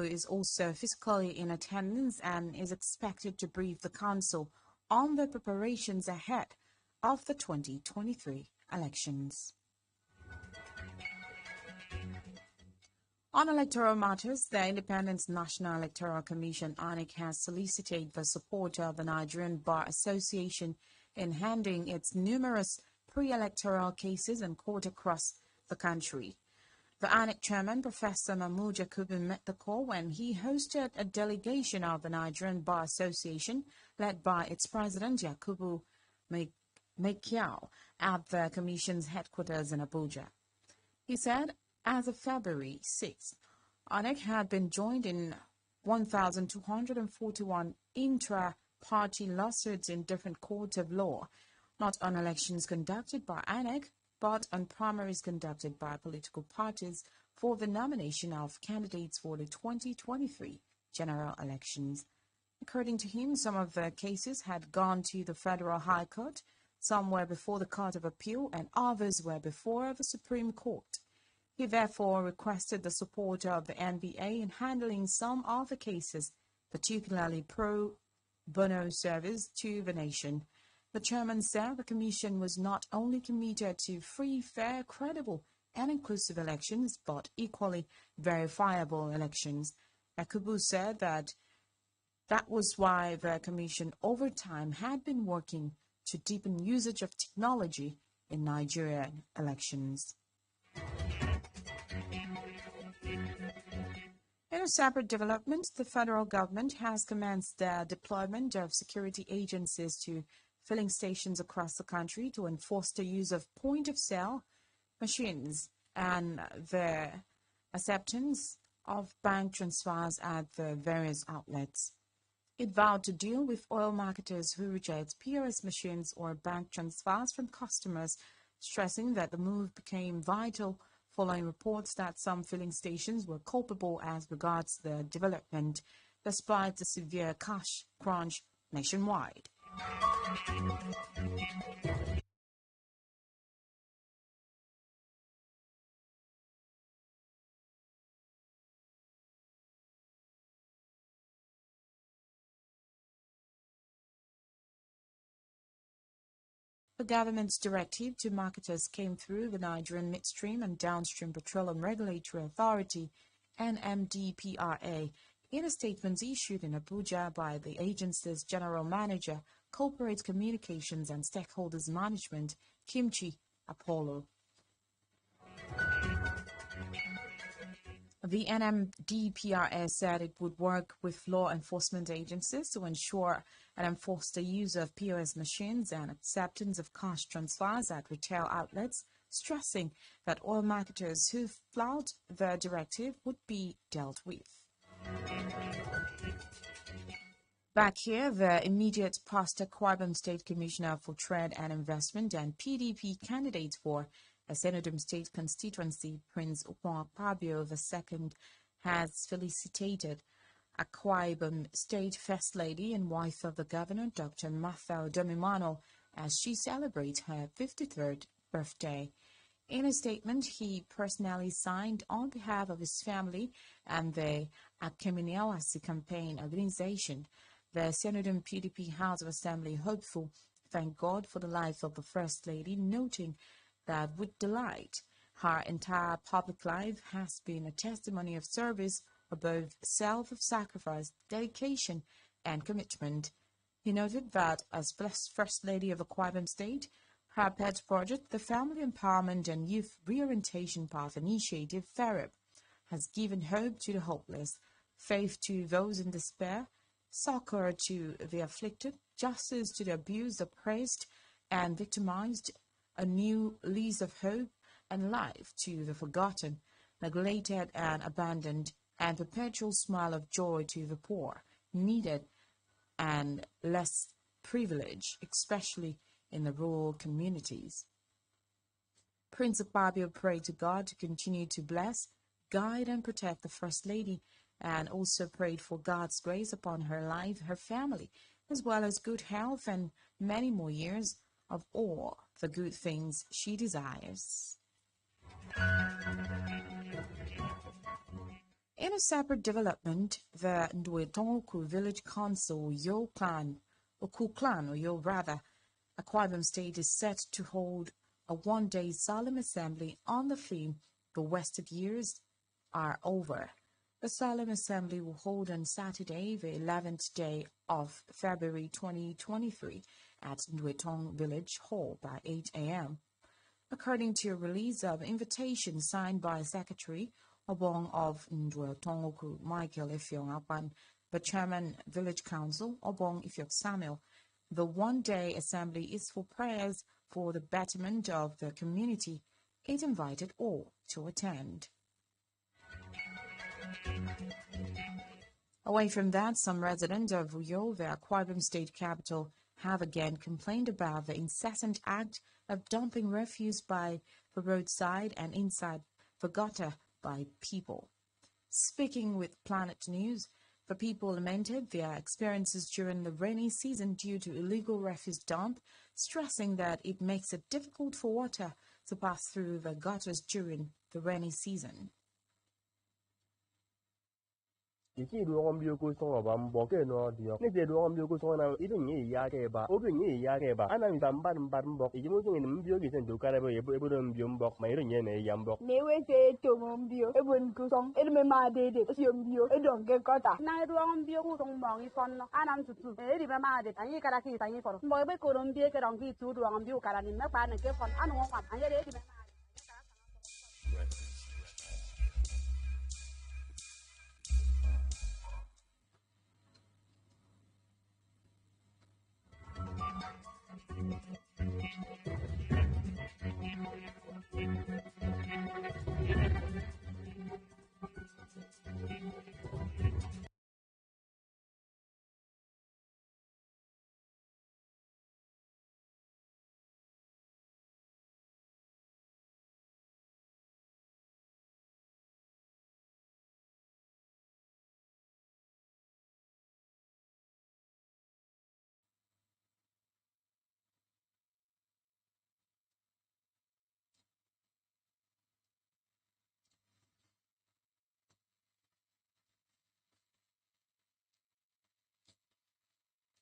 is also physically in attendance and is expected to brief the council on the preparations ahead of the 2023 elections. On electoral matters, the Independent National Electoral Commission (INEC) has solicited the support of the Nigerian Bar Association in handling its numerous pre-electoral cases in court across the country. The INEC chairman, Professor Muhammadu, met the call when he hosted a delegation of the Nigerian Bar Association, led by its president, Yakubu Mekiao, at the commission's headquarters in Abuja. He said, as of February 6, INEC had been joined in 1,241 intra-party lawsuits in different courts of law, not on elections conducted by INEC, but on primaries conducted by political parties for the nomination of candidates for the 2023 general elections. According to him, some of the cases had gone to the Federal High Court, some were before the Court of Appeal, and others were before the Supreme Court. He therefore requested the support of the NBA in handling some of the cases, particularly pro bono service to the nation. The chairman said the commission was not only committed to free, fair, credible, and inclusive elections, but equally verifiable elections. Yakubu said that was why the commission over time had been working to deepen usage of technology in Nigerian elections. In a separate development, the federal government has commenced the deployment of security agencies to filling stations across the country to enforce the use of point-of-sale machines and the acceptance of bank transfers at the various outlets. It vowed to deal with oil marketers who reject POS machines or bank transfers from customers, stressing that the move became vital following reports that some filling stations were culpable as regards the development, despite the severe cash crunch nationwide. The government's directive to marketers came through the Nigerian Midstream and Downstream Petroleum Regulatory Authority (NMDPRA) in a statement issued in Abuja by the agency's General Manager, Corporate Communications and Stakeholders Management, Kimchi Apollo. The NMDPRA said it would work with law enforcement agencies to ensure and enforce the use of POS machines and acceptance of cash transfers at retail outlets, stressing that oil marketers who flout the directive would be dealt with. Back here, the immediate past Akwa State Commissioner for Trade and Investment and PDP candidate for a Udom State constituency, Prince Akpabio II, has felicitated Akwa State First Lady and wife of the Governor, Dr. Martha Udom, as she celebrates her 53rd birthday. In a statement he personally signed on behalf of his family and the Akeminiawasi campaign organization, the Senudum PDP House of Assembly hopeful thanked God for the life of the First Lady, noting that with delight, her entire public life has been a testimony of service of both self-sacrifice, dedication, and commitment. He noted that as First Lady of Akwa State, her pet project, the Family Empowerment and Youth Reorientation Path Initiative, FERIP, has given hope to the hopeless, faith to those in despair, succor to the afflicted, justice to the abused, oppressed, and victimized, a new lease of hope and life to the forgotten, neglected and abandoned, and perpetual smile of joy to the poor, needed, and less privileged, especially in the rural communities. Prince Akpabio prayed to God to continue to bless, guide, and protect the First Lady, and also prayed for God's grace upon her life, her family, as well as good health and many more years of all the good things she desires. In a separate development, the Ndwetonku Village Council Yo Clan, or Ku Clan, or Yo rather, Akwa Ibom State is set to hold a one-day solemn assembly on the theme "The Wasted Years Are Over." The solemn assembly will hold on Saturday, the 11th day of February 2023 at Ndwetong Village Hall by 8 a.m. According to a release of invitation signed by Secretary Obong of Ndwetong Michael Ifyong Apan, the Chairman Village Council Obong Ifyok Samuel, the one-day assembly is for prayers for the betterment of the community. It invited all to attend. Away from that, some residents of Uyo, the Akwa Ibom State capital, have again complained about the incessant act of dumping refuse by the roadside and inside the gutter by people. Speaking with Planet News, the people lamented their experiences during the rainy season due to illegal refuse dump, stressing that it makes it difficult for water to pass through the gutters during the rainy season. Iki ruang bioko songa bambo ke no dio. Ne de ruang bioko songa na idu nyi ya ke ba. Obi nyi ya ke ba. Ana mi bamba mbok. Iki mo songa ni mbio ki sen do kare bo ebo mbio mbok. Ma idu nyi ne ya mbok. Ne we se to mbio. Ebo nku song. Edu me ma de si mbio. Edu nge kota. Na ruang mbio ku song mbong ifon no. Anam tutu. Edi me ma de. Anyi kara ki tanyi foro. Mbo ebe ko mbio ke rong ki tu ruang mbio kara ni me pa ne ke fon. Anu ngwa. Anyi de edi me ma.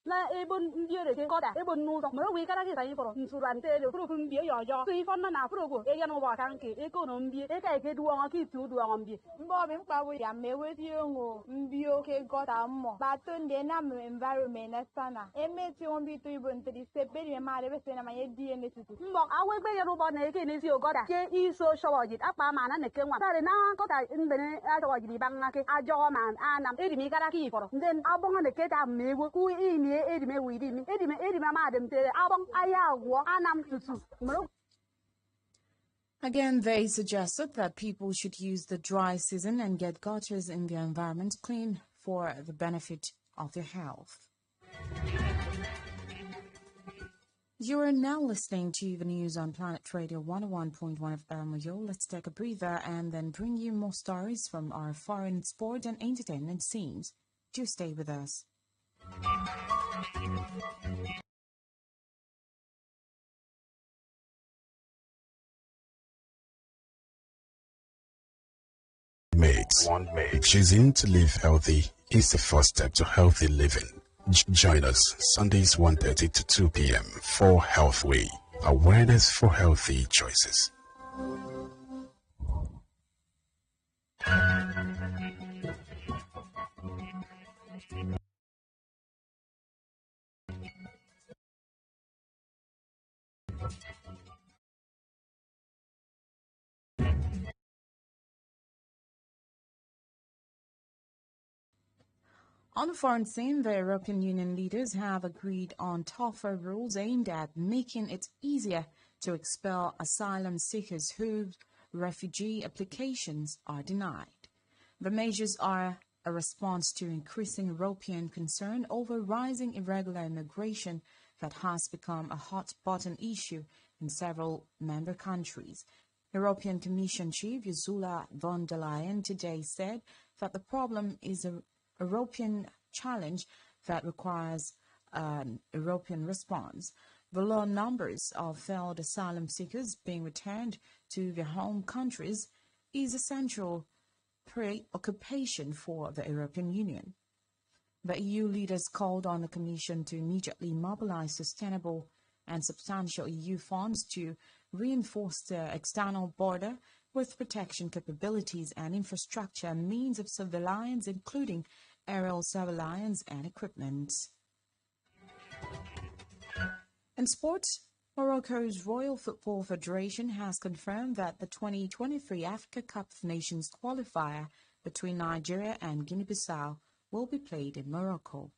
Na ebon mbio de kota ebon nudo mo wi kara ki sai foro nsurante de furo fun mbio yo ki fon na furo go e yanu wa kan ki e ko no mbio e kai ke duwa ki tu duwa mbio mbo bi mpa wo ya mewe ti ngo mbio ke kota mo ba to nde na environment na sana emeti on bi to ibon to di se be di ma de be se na ma ye die ne tutu mbo awe gbe yanu bo na e ke ne si o goda ke iso shawajit apa ma na ne ke nwa tare na kota ndene a shawajit banga ke ajo man anam e di mi kara ki foro nden abonga ne ke ta mewo ku ini edime widimi edime madam tere abong ayagwo anam tutu. Again, they suggested that people should use the dry season and get gutters in their environment clean for the benefit of their health. You are now listening to the news on Planet Radio 101.1 FM. Let's take a breather and then bring you more stories from our foreign sport and entertainment scenes. Do stay with us. One mate. Choosing to live healthy is the first step to healthy living. Join us Sundays 1:30 to 2 p.m. for Healthway, awareness for healthy choices. On the foreign scene, the European Union leaders have agreed on tougher rules aimed at making it easier to expel asylum seekers whose refugee applications are denied. The measures are a response to increasing European concern over rising irregular immigration that has become a hot-button issue in several member countries. European Commission Chief Ursula von der Leyen today said that the problem is a European challenge that requires an European response. The low numbers of failed asylum seekers being returned to their home countries is a central preoccupation for the European Union. The EU leaders called on the Commission to immediately mobilize sustainable and substantial EU funds to reinforce the external border with protection capabilities and infrastructure and means of surveillance, including aerial surveillance and equipment. In sports, Morocco's Royal Football Federation has confirmed that the 2023 Africa Cup of Nations qualifier between Nigeria and Guinea Bissau will be played in Morocco.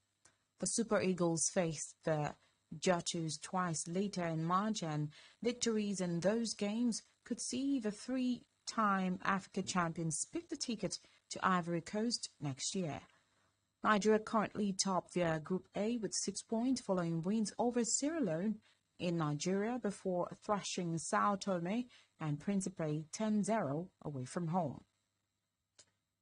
The Super Eagles faced the Judges twice later in March, and victories in those games could see the three-time Africa champions pick the ticket to Ivory Coast next year. Nigeria currently top their Group A with 6 points following wins over Sierra Leone in Nigeria before thrashing Sao Tome and Principe 10-0 away from home.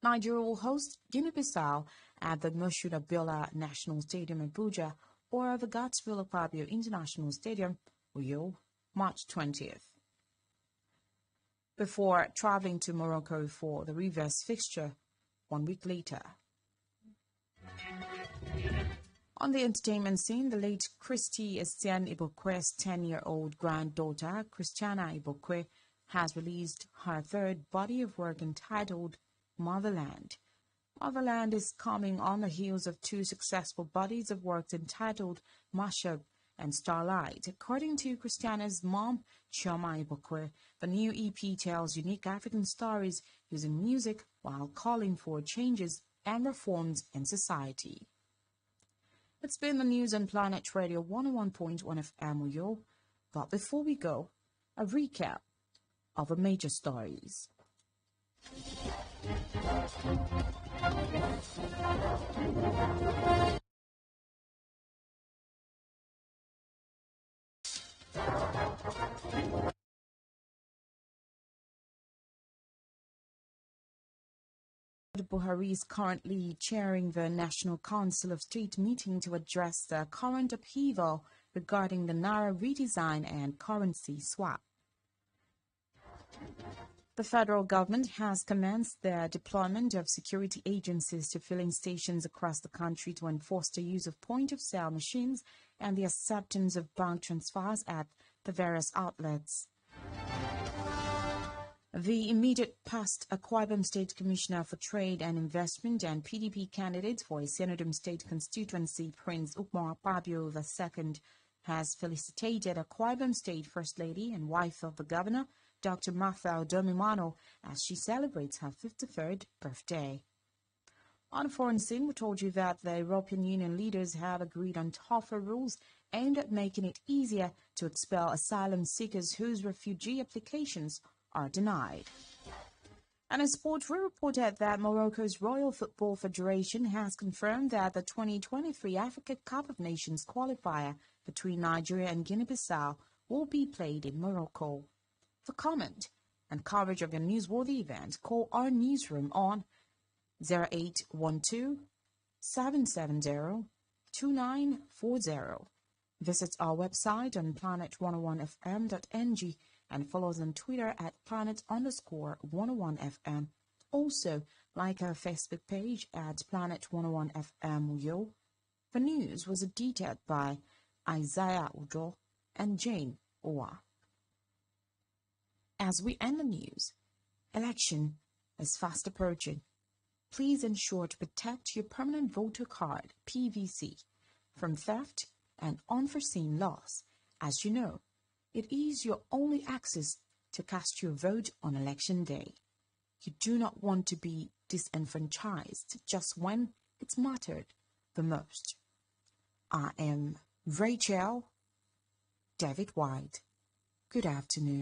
Nigeria will host Guinea-Bissau at the Moshood Abiola National Stadium in Abuja or the Gatsville Akpabio International Stadium, Uyo, March 20th. Before traveling to Morocco for the reverse fixture 1 week later. On the entertainment scene, the late Christy Estienne Ibokwe's 10-year-old granddaughter, Christiana Ibokwe, has released her third body of work entitled Motherland. Motherland is coming on the heels of two successful bodies of work entitled Mashup and Starlight. According to Christiana's mom, Chioma Ibokwe, the new EP tells unique African stories using music while calling for changes and reforms in society. It's been the news on Planet Radio 101.1 FM Uyo. But before we go, a recap of the major stories. Buhari is currently chairing the National Council of State meeting to address the current upheaval regarding the Naira redesign and currency swap. The federal government has commenced the deployment of security agencies to filling stations across the country to enforce the use of point-of-sale machines and the acceptance of bank transfers at the various outlets. The immediate past Akwa Ibom State Commissioner for Trade and Investment and PDP candidate for a Udom State constituency, Prince Akpabio II, has felicitated Akwa Ibom State First Lady and wife of the Governor, Dr. Martha Odomimano, as she celebrates her 53rd birthday. On a foreign scene, we told you that the European Union leaders have agreed on tougher rules aimed at making it easier to expel asylum seekers whose refugee applications are denied. And in sport, we reported that Morocco's Royal Football Federation has confirmed that the 2023 Africa Cup of Nations qualifier between Nigeria and Guinea-Bissau will be played in Morocco. For comment and coverage of your newsworthy event, call our newsroom on 0812 770 2940. Visit our website on planet101fm.ng and follow us on Twitter at planet_101fm. Also, like our Facebook page at planet101fm Uyo. The news was edited by Isaiah Udo and Jane Owa. As we end the news, election is fast approaching. Please ensure to protect your permanent voter card, PVC, from theft and unforeseen loss. As you know, it is your only access to cast your vote on election day. You do not want to be disenfranchised just when it's mattered the most. I am Rachel David White. Good afternoon.